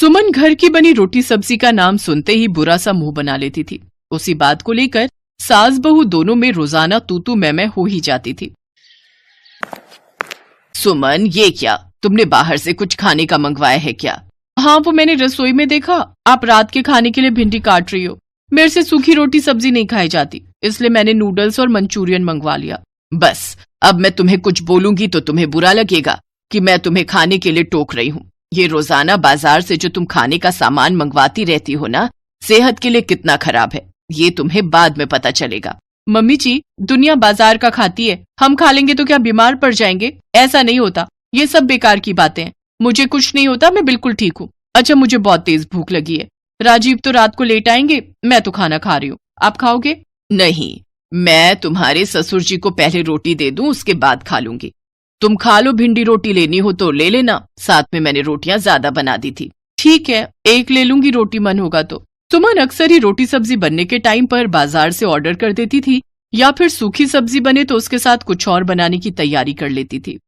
सुमन घर की बनी रोटी सब्जी का नाम सुनते ही बुरा सा मुंह बना लेती थी। उसी बात को लेकर सास बहू दोनों में रोजाना तू मैं हो ही जाती थी। सुमन, ये क्या, तुमने बाहर से कुछ खाने का मंगवाया है क्या? हाँ, वो मैंने रसोई में देखा, आप रात के खाने के लिए भिंडी काट रही हो। मेरे से सूखी रोटी सब्जी नहीं खाई जाती, इसलिए मैंने नूडल्स और मंचूरियन मंगवा लिया। बस, अब मैं तुम्हें कुछ बोलूंगी तो तुम्हें बुरा लगेगा कि मैं तुम्हें खाने के लिए टोक रही हूँ। ये रोजाना बाजार से जो तुम खाने का सामान मंगवाती रहती हो ना, सेहत के लिए कितना खराब है, ये तुम्हें बाद में पता चलेगा। मम्मी जी, दुनिया बाजार का खाती है, हम खा लेंगे तो क्या बीमार पड़ जाएंगे? ऐसा नहीं होता, ये सब बेकार की बातें हैं। मुझे कुछ नहीं होता, मैं बिल्कुल ठीक हूँ। अच्छा, मुझे बहुत तेज भूख लगी है। राजीव तो रात को लेट आएंगे, मैं तो खाना खा रही हूँ, आप खाओगे? नहीं, मैं तुम्हारे ससुर जी को पहले रोटी दे दूं, उसके बाद खा लूंगी। तुम खा लो, भिंडी रोटी लेनी हो तो ले लेना, साथ में मैंने रोटियां ज्यादा बना दी थी। ठीक है, एक ले लूंगी, रोटी मन होगा तो। सुमन अक्सर ही रोटी सब्जी बनने के टाइम पर बाजार से ऑर्डर कर देती थी, या फिर सूखी सब्जी बने तो उसके साथ कुछ और बनाने की तैयारी कर लेती थी।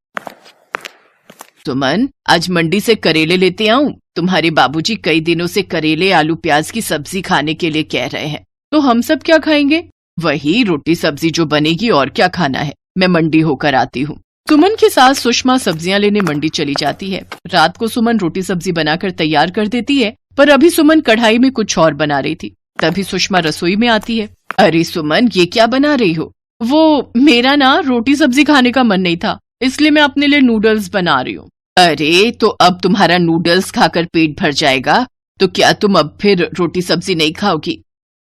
सुमन, आज मंडी से करेले लेते आऊं? तुम्हारे बाबूजी कई दिनों से करेले आलू प्याज की सब्जी खाने के लिए कह रहे हैं। तो हम सब क्या खाएंगे? वही रोटी सब्जी जो बनेगी, और क्या खाना है। मैं मंडी होकर आती हूँ। सुमन की सास सुषमा सब्जियां लेने मंडी चली जाती है। रात को सुमन रोटी सब्जी बनाकर तैयार कर देती है, पर अभी सुमन कढ़ाई में कुछ और बना रही थी। तभी सुषमा रसोई में आती है। अरे सुमन, ये क्या बना रही हो? वो मेरा ना रोटी सब्जी खाने का मन नहीं था, इसलिए मैं अपने लिए नूडल्स बना रही हूँ। अरे, तो अब तुम्हारा नूडल्स खाकर पेट भर जाएगा, तो क्या तुम अब फिर रोटी सब्जी नहीं खाओगी?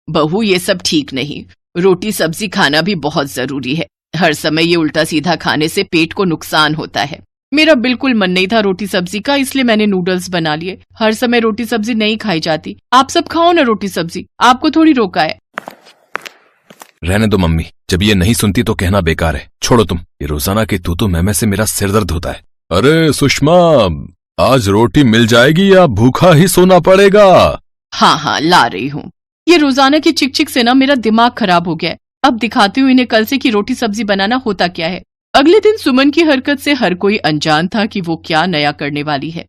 बहू, ये सब ठीक नहीं। रोटी सब्जी खाना भी बहुत जरूरी है। हर समय ये उल्टा सीधा खाने से पेट को नुकसान होता है। मेरा बिल्कुल मन नहीं था रोटी सब्जी का, इसलिए मैंने नूडल्स बना लिए। हर समय रोटी सब्जी नहीं खाई जाती, आप सब खाओ ना रोटी सब्जी, आपको थोड़ी रोका है। रहने दो मम्मी, जब ये नहीं सुनती तो कहना बेकार है। छोड़ो तुम, ये रोजाना की तू मैं से मेरा सिर दर्द होता है। अरे सुषमा, आज रोटी मिल जाएगी या भूखा ही सोना पड़ेगा? हाँ, ला रही हूँ। ये रोजाना की चिक चिक से ना मेरा दिमाग खराब हो गया है। अब दिखाती हूँ इन्हें कल से कि रोटी सब्जी बनाना होता क्या है। अगले दिन सुमन की हरकत से हर कोई अनजान था कि वो क्या नया करने वाली है।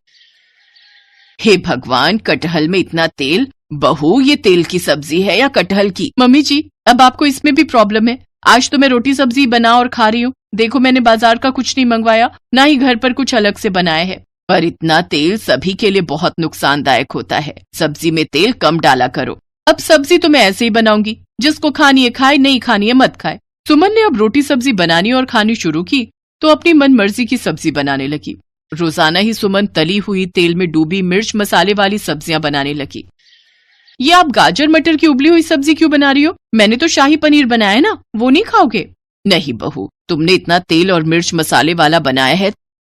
हे भगवान, कटहल में इतना तेल। बहू, ये तेल की सब्जी है या कटहल की? मम्मी जी, अब आपको इसमें भी प्रॉब्लम है। आज तो मैं रोटी सब्जी बना और खा रही हूँ। देखो, मैंने बाजार का कुछ नहीं मंगवाया, ना ही घर पर कुछ अलग से बनाया है। पर इतना तेल सभी के लिए बहुत नुकसानदायक होता है। सब्जी में तेल कम डाला करो। अब सब्जी तो मैं ऐसे ही बनाऊंगी, जिसको खानी है खाए, नहीं खानी है मत खाए। सुमन ने अब रोटी सब्जी बनानी और खानी शुरू की तो अपनी मन मर्जी की सब्जी बनाने लगी। रोजाना ही सुमन तली हुई तेल में डूबी मिर्च मसाले वाली सब्जियां बनाने लगी। ये आप गाजर मटर की उबली हुई सब्जी क्यों बना रही हो? मैंने तो शाही पनीर बनाया है ना, वो नहीं खाओगे? नहीं बहू, तुमने इतना तेल और मिर्च मसाले वाला बनाया है।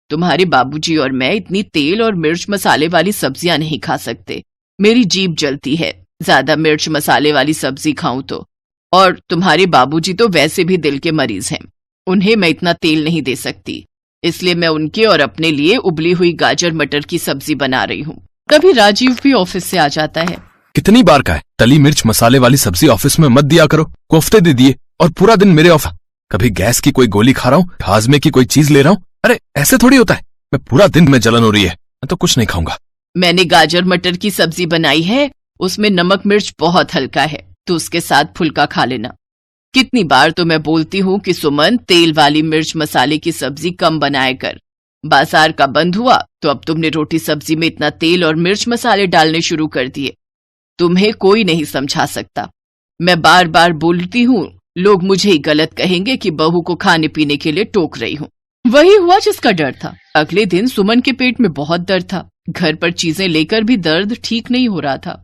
तुम्हारे बाबूजी और मैं इतनी तेल और मिर्च मसाले वाली सब्जियां नहीं खा सकते। मेरी जीभ जलती है ज्यादा मिर्च मसाले वाली सब्जी खाऊं तो। और तुम्हारे बाबूजी तो वैसे भी दिल के मरीज हैं, उन्हें मैं इतना तेल नहीं दे सकती, इसलिए मैं उनके और अपने लिए उबली हुई गाजर मटर की सब्जी बना रही हूँ। तभी राजीव भी ऑफिस से आ जाता है। कितनी बार का है, तली मिर्च मसाले वाली सब्जी ऑफिस में मत दिया करो। कोफ्ते दे दिए और पूरा दिन मेरे ऑफिस। कभी गैस की कोई गोली खा रहा हूँ, हाजमे की कोई चीज ले रहा हूँ। अरे ऐसे थोड़ी होता है, मैं पूरा दिन में जलन हो रही है, मैं तो कुछ नहीं खाऊंगा। मैंने गाजर मटर की सब्जी बनाई है, उसमें नमक मिर्च बहुत हल्का है, तो उसके साथ फुल्का खा लेना। कितनी बार तो मैं बोलती हूँ कि सुमन, तेल वाली मिर्च मसाले की सब्जी कम बनाया कर। बाजार का बंद हुआ तो अब तुमने रोटी सब्जी में इतना तेल और मिर्च मसाले डालने शुरू कर दिए। तुम्हें कोई नहीं समझा सकता। मैं बार बार बोलती हूँ, लोग मुझे ही गलत कहेंगे कि बहू को खाने पीने के लिए टोक रही हूँ। वही हुआ जिसका डर था। अगले दिन सुमन के पेट में बहुत दर्द था। घर पर चीजें लेकर भी दर्द ठीक नहीं हो रहा था।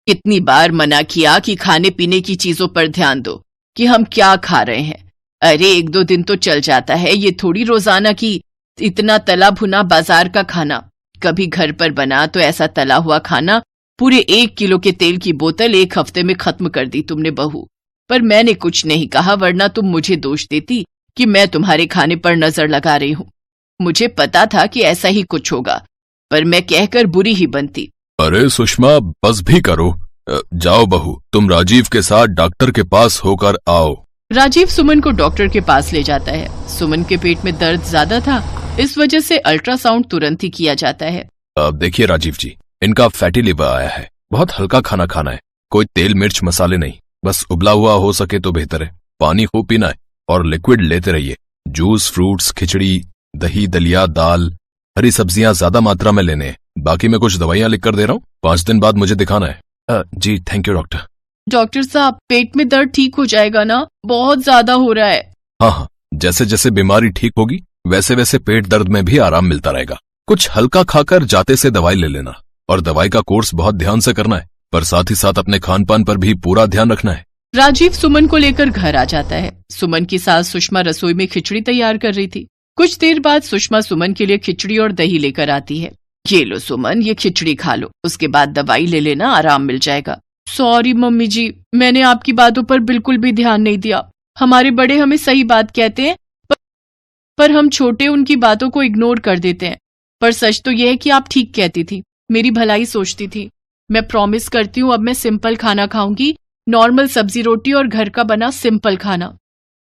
कितनी बार मना किया कि खाने पीने की चीजों पर ध्यान दो, कि हम क्या खा रहे हैं। अरे एक दो दिन तो चल जाता है, ये थोड़ी रोजाना की इतना तला भुना बाजार का खाना। कभी घर पर बना तो ऐसा तला हुआ खाना, पूरे 1 किलो के तेल की बोतल 1 हफ्ते में खत्म कर दी तुमने बहू। पर मैंने कुछ नहीं कहा, वरना तुम मुझे दोष देती कि मैं तुम्हारे खाने पर नजर लगा रही हूँ। मुझे पता था कि ऐसा ही कुछ होगा, पर मैं कहकर बुरी ही बनती। अरे सुषमा, बस भी करो। जाओ बहू, तुम राजीव के साथ डॉक्टर के पास होकर आओ। राजीव सुमन को डॉक्टर के पास ले जाता है। सुमन के पेट में दर्द ज्यादा था, इस वजह से अल्ट्रासाउंड तुरंत ही किया जाता है। अब देखिए राजीव जी, इनका फैटी लिवर आया है, बहुत हल्का खाना खाना है, कोई तेल मिर्च मसाले नहीं, बस उबला हुआ हो सके तो बेहतर है, पानी खूब पीना है और लिक्विड लेते रहिए, जूस, फ्रूट्स, खिचड़ी, दही, दलिया, दाल, हरी सब्जियां ज्यादा मात्रा में लेने हैं। बाकी मैं कुछ दवाइयां लिख कर दे रहा हूँ, 5 दिन बाद मुझे दिखाना है। जी थैंक यू डॉक्टर। डॉक्टर साहब, पेट में दर्द ठीक हो जाएगा ना? बहुत ज्यादा हो रहा है। हाँ, जैसे जैसे बीमारी ठीक होगी वैसे वैसे पेट दर्द में भी आराम मिलता रहेगा। कुछ हल्का खाकर जाते से दवाई ले लेना और दवाई का कोर्स बहुत ध्यान से करना है, पर साथ ही साथ अपने खान पान पर भी पूरा ध्यान रखना है। राजीव सुमन को लेकर घर आ जाता है। सुमन की सास सुषमा रसोई में खिचड़ी तैयार कर रही थी। कुछ देर बाद सुषमा सुमन के लिए खिचड़ी और दही लेकर आती है। ये लो सुमन, ये खिचड़ी खा लो, उसके बाद दवाई ले लेना, आराम मिल जाएगा। सॉरी मम्मी जी, मैंने आपकी बातों पर बिल्कुल भी ध्यान नहीं दिया। हमारे बड़े हमें सही बात कहते हैं, पर हम छोटे उनकी बातों को इग्नोर कर देते हैं। पर सच तो यह है कि आप ठीक कहती थी, मेरी भलाई सोचती थी। मैं प्रॉमिस करती हूँ अब मैं सिंपल खाना खाऊंगी, नॉर्मल सब्जी रोटी और घर का बना सिंपल खाना।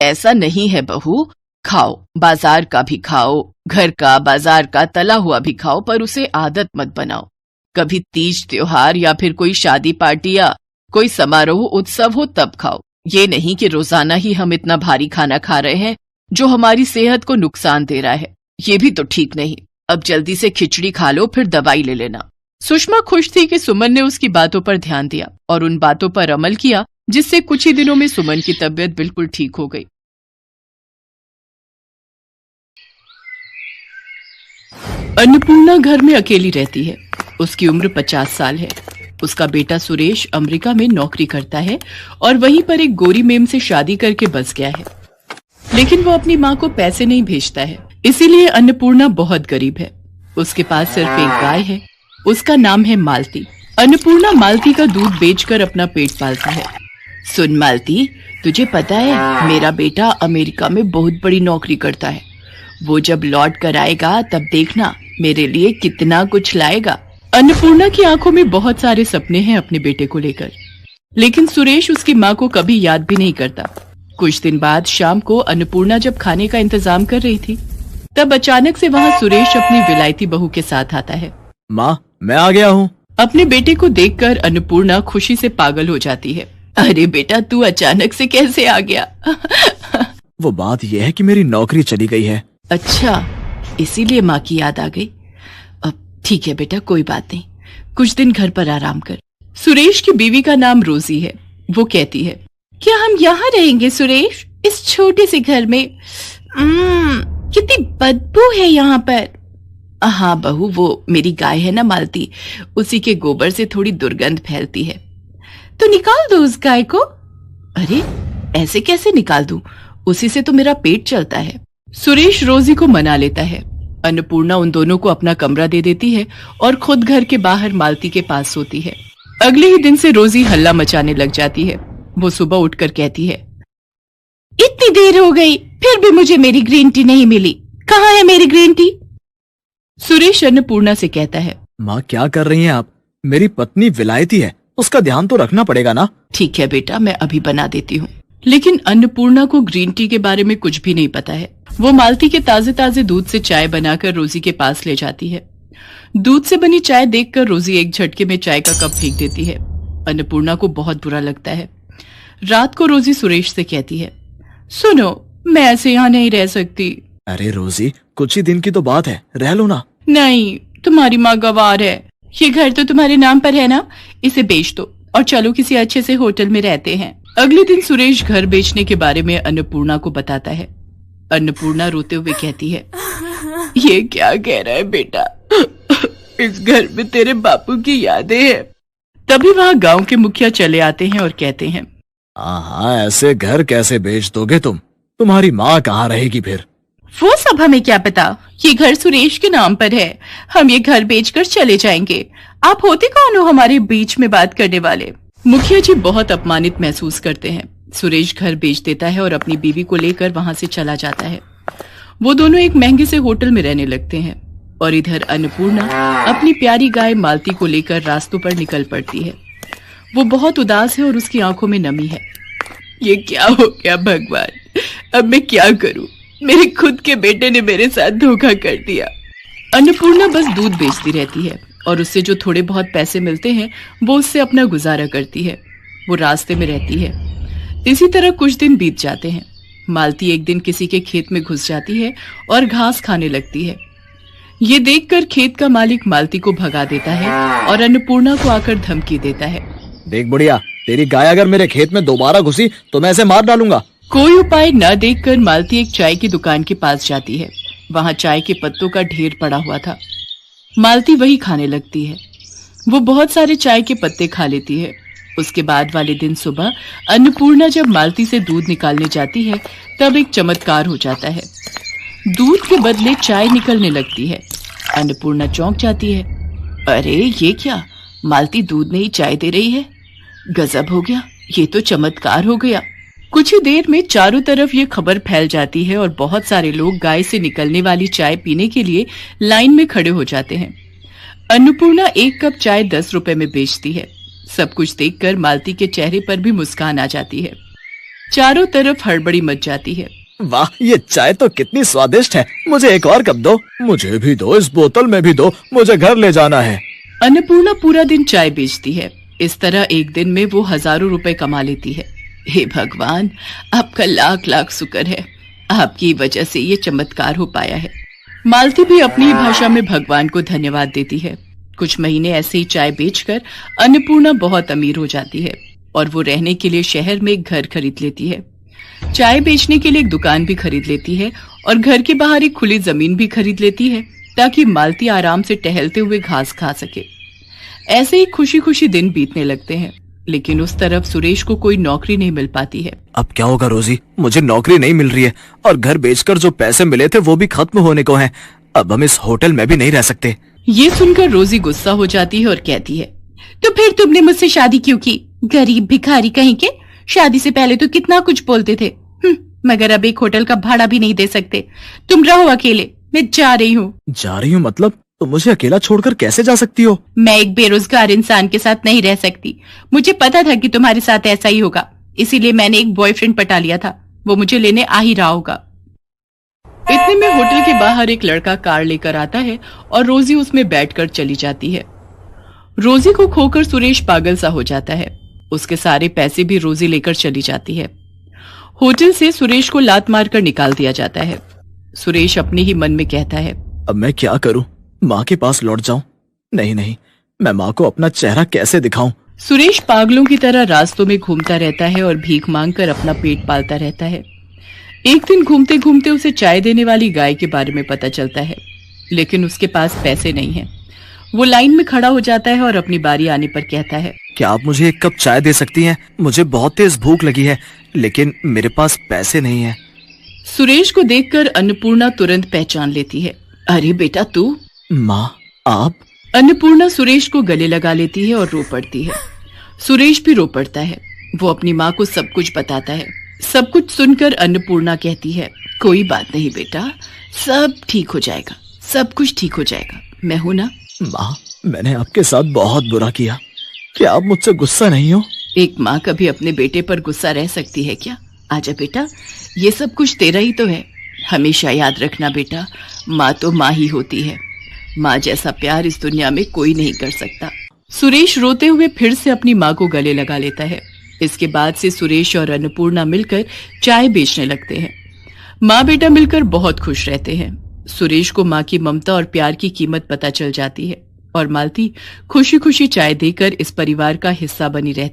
ऐसा नहीं है बहू, खाओ, बाजार का भी खाओ, घर का बाजार का तला हुआ भी खाओ, पर उसे आदत मत बनाओ। कभी तीज त्योहार या फिर कोई शादी पार्टी या कोई समारोह उत्सव हो तब खाओ। ये नहीं कि रोजाना ही हम इतना भारी खाना खा रहे हैं जो हमारी सेहत को नुकसान दे रहा है। ये भी तो ठीक नहीं। अब जल्दी से खिचड़ी खा लो, फिर दवाई ले लेना। सुषमा खुश थी कि सुमन ने उसकी बातों पर ध्यान दिया और उन बातों पर अमल किया, जिससे कुछ ही दिनों में सुमन की तबीयत बिल्कुल ठीक हो गई। अन्नपूर्णा घर में अकेली रहती है। उसकी उम्र 50 साल है। उसका बेटा सुरेश अमेरिका में नौकरी करता है और वहीं पर एक गोरी मेम से शादी करके बस गया है, लेकिन वो अपनी माँ को पैसे नहीं भेजता है, इसीलिए अन्नपूर्णा बहुत गरीब है। उसके पास सिर्फ एक गाय है, उसका नाम है मालती। अन्नपूर्णा मालती का दूध बेचकर अपना पेट पालता है। सुन मालती, तुझे पता है मेरा बेटा अमेरिका में बहुत बड़ी नौकरी करता है। वो जब लौट कर आएगा तब देखना मेरे लिए कितना कुछ लाएगा। अन्नपूर्णा की आंखों में बहुत सारे सपने हैं अपने बेटे को लेकर, लेकिन सुरेश उसकी माँ को कभी याद भी नहीं करता। कुछ दिन बाद शाम को अन्नपूर्णा जब खाने का इंतजाम कर रही थी, तब अचानक से वहाँ सुरेश अपनी विलायती बहू के साथ आता है। माँ, मैं आ गया हूँ। अपने बेटे को देखकर अन्नपूर्णा खुशी से पागल हो जाती है। अरे बेटा, तू अचानक से कैसे आ गया? वो बात यह है कि मेरी नौकरी चली गई है। अच्छा, इसीलिए माँ की याद आ गई। अब ठीक है बेटा, कोई बात नहीं, कुछ दिन घर पर आराम कर। सुरेश की बीवी का नाम रोजी है। वो कहती है, क्या हम यहाँ रहेंगे सुरेश, इस छोटे से घर में? कितनी बदबू है यहाँ पर। हाँ बहू, वो मेरी गाय है ना मालती, उसी के गोबर से थोड़ी दुर्गंध फैलती है। तो निकाल दो उस गाय को। अरे ऐसे कैसे निकाल दूं, उसी से तो मेरा पेट चलता है। सुरेश रोजी को मना लेता है। अन्नपूर्णा उन दोनों को अपना कमरा दे देती है और खुद घर के बाहर मालती के पास सोती है। अगले ही दिन से रोजी हल्ला मचाने लग जाती है। वो सुबह उठकर कहती है, इतनी देर हो गई फिर भी मुझे मेरी ग्रीन टी नहीं मिली, कहाँ है मेरी ग्रीन टी? सुरेश अन्नपूर्णा से कहता है, माँ क्या कर रही हैं आप? मेरी पत्नी विलायती है, उसका ध्यान तो रखना पड़ेगा ना। ठीक है बेटा, मैं अभी बना देती हूँ। लेकिन अन्नपूर्णा को ग्रीन टी के बारे में कुछ भी नहीं पता है। वो मालती के ताजे ताजे दूध से चाय बनाकर रोजी के पास ले जाती है। दूध से बनी चाय देखकर रोजी एक झटके में चाय का कप फेंक देती है। अन्नपूर्णा को बहुत बुरा लगता है। रात को रोजी सुरेश से कहती है, सुनो, मैं ऐसे यहाँ नहीं रह सकती। अरे रोजी, कुछ ही दिन की तो बात है, रह लो ना। नहीं, तुम्हारी माँ गवार है। ये घर तो तुम्हारे नाम पर है ना, इसे बेच दो और चलो किसी अच्छे से होटल में रहते हैं। अगले दिन सुरेश घर बेचने के बारे में अन्नपूर्णा को बताता है। अन्नपूर्णा रोते हुए कहती है, ये क्या कह रहा है बेटा, इस घर में तेरे बापू की यादें हैं। तभी वहाँ गांव के मुखिया चले आते हैं और कहते हैं, हाँ, ऐसे घर कैसे बेच दोगे तुम? तुम्हारी माँ कहाँ रहेगी फिर? वो सब हमें क्या पता, ये घर सुरेश के नाम पर है। हम ये घर बेचकर चले जाएंगे। आप होते कौन हो हमारे बीच में बात करने वाले? मुखिया जी बहुत अपमानित महसूस करते हैं। सुरेश घर बेच देता है और अपनी बीवी को लेकर वहां से चला जाता है। वो दोनों एक महंगे से होटल में रहने लगते हैं और इधर अन्नपूर्णा अपनी प्यारी गाय मालती को लेकर रास्तों पर निकल पड़ती है। वो बहुत उदास है और उसकी आंखों में नमी है। ये क्या हो गया भगवान, अब मैं क्या करूं? मेरे खुद के बेटे ने मेरे साथ धोखा कर दिया। अन्नपूर्णा बस दूध बेचती रहती है और उससे जो थोड़े बहुत पैसे मिलते हैं वो उससे अपना गुजारा करती है। वो रास्ते में रहती है। इसी तरह कुछ दिन बीत जाते हैं। मालती एक दिन किसी के खेत में घुस जाती है और घास खाने लगती है। ये देखकर खेत का मालिक मालती को भगा देता है और अन्नपूर्णा को आकर धमकी देता है। देख बुढ़िया, तेरी गाय अगर मेरे खेत में दोबारा घुसी तो मैं इसे मार डालूंगा। कोई उपाय न देखकर मालती एक चाय की दुकान के पास जाती है। वहां चाय के पत्तों का ढेर पड़ा हुआ था। मालती वही खाने लगती है। वो बहुत सारे चाय के पत्ते खा लेती है। उसके बाद वाले दिन सुबह अन्नपूर्णा जब मालती से दूध निकालने जाती है तब एक चमत्कार हो जाता है। दूध के बदले चाय निकलने लगती है। अन्नपूर्णा चौंक जाती है। अरे ये क्या, मालती दूध नहीं चाय दे रही है। गजब हो गया, ये तो चमत्कार हो गया। कुछ ही देर में चारों तरफ ये खबर फैल जाती है और बहुत सारे लोग गाय से निकलने वाली चाय पीने के लिए लाइन में खड़े हो जाते हैं। अन्नपूर्णा एक कप चाय 10 रुपए में बेचती है। सब कुछ देखकर मालती के चेहरे पर भी मुस्कान आ जाती है। चारों तरफ हड़बड़ी मच जाती है। वाह, ये चाय तो कितनी स्वादिष्ट है। मुझे एक और कप दो। मुझे भी दो, इस बोतल में भी दो, मुझे घर ले जाना है। अन्नपूर्णा पूरा दिन चाय बेचती है। इस तरह एक दिन में वो हजारों रुपए कमा लेती है। हे भगवान, आपका लाख लाख शुक्र है। आपकी वजह से ये चमत्कार हो पाया है। मालती भी अपनी भाषा में भगवान को धन्यवाद देती है। कुछ महीने ऐसे ही चाय बेचकर अन्नपूर्णा बहुत अमीर हो जाती है और वो रहने के लिए शहर में एक घर खरीद लेती है। चाय बेचने के लिए एक दुकान भी खरीद लेती है और घर के बाहर एक खुली जमीन भी खरीद लेती है ताकि मालती आराम से टहलते हुए घास खा सके। ऐसे ही खुशी खुशी दिन बीतने लगते हैं, लेकिन उस तरफ सुरेश को कोई नौकरी नहीं मिल पाती है। अब क्या होगा रोजी, मुझे नौकरी नहीं मिल रही है और घर बेचकर जो पैसे मिले थे वो भी खत्म होने को हैं। अब हम इस होटल में भी नहीं रह सकते। ये सुनकर रोजी गुस्सा हो जाती है और कहती है, तो फिर तुमने मुझसे शादी क्यों की? गरीब भिखारी कहीं के। शादी से पहले तो कितना कुछ बोलते थे। मगर अब एक होटल का भाड़ा भी नहीं दे सकते। तुम रहो अकेले, मैं जा रही हूँ। जा रही हूँ मतलब? तो मुझे अकेला छोड़कर कैसे जा सकती हो? मैं एक बेरोजगार इंसान के साथ नहीं रह सकती। मुझे पता था कि तुम्हारे साथ ऐसा ही होगा, इसीलिए मैंने एक बॉयफ्रेंड पटा लिया था। वो मुझे लेने आ ही रहा होगा। इतने में होटल के बाहर एक लड़का कार लेकर आता है और रोजी उसमें बैठकर चली जाती है। रोजी को खोकर सुरेश पागल सा हो जाता है। उसके सारे पैसे भी रोजी लेकर चली जाती है। होटल से सुरेश को लात मारकर निकाल दिया जाता है। सुरेश अपने ही मन में कहता है, अब मैं क्या करूं? माँ के पास लौट जाऊं? नहीं नहीं, मैं माँ को अपना चेहरा कैसे दिखाऊं? सुरेश पागलों की तरह रास्तों में घूमता रहता है और भीख मांगकर अपना पेट पालता रहता है। एक दिन घूमते घूमते उसे चाय देने वाली गाय के बारे में पता चलता है, लेकिन उसके पास पैसे नहीं हैं। वो लाइन में खड़ा हो जाता है और अपनी बारी आने पर कहता है, क्या आप मुझे एक कप चाय दे सकती हैं? मुझे बहुत तेज भूख लगी है, लेकिन मेरे पास पैसे नहीं है। सुरेश को देखकर अन्नपूर्णा तुरंत पहचान लेती है। अरे बेटा तू? माँ, आप? अन्नपूर्णा सुरेश को गले लगा लेती है और रो पड़ती है। सुरेश भी रो पड़ता है। वो अपनी माँ को सब कुछ बताता है। सब कुछ सुनकर अन्नपूर्णा कहती है, कोई बात नहीं बेटा, सब ठीक हो जाएगा, सब कुछ ठीक हो जाएगा, मैं हूं ना। माँ, मैंने आपके साथ बहुत बुरा किया, क्या आप मुझसे गुस्सा नहीं हो? एक माँ कभी अपने बेटे पर गुस्सा रह सकती है क्या? आजा बेटा, ये सब कुछ तेरा ही तो है। हमेशा याद रखना बेटा, माँ तो माँ ही होती है। माँ जैसा प्यार इस दुनिया में कोई नहीं कर सकता। सुरेश रोते हुए फिर से अपनी माँ को गले लगा लेता है। इसके बाद से सुरेश और अन्नपूर्णा मिलकर चाय बेचने लगते हैं। माँ बेटा मिलकर बहुत खुश रहते हैं। सुरेश को माँ की ममता और प्यार की कीमत पता चल जाती है और मालती खुशी खुशी चाय देकर इस परिवार का हिस्सा बनी रहती है।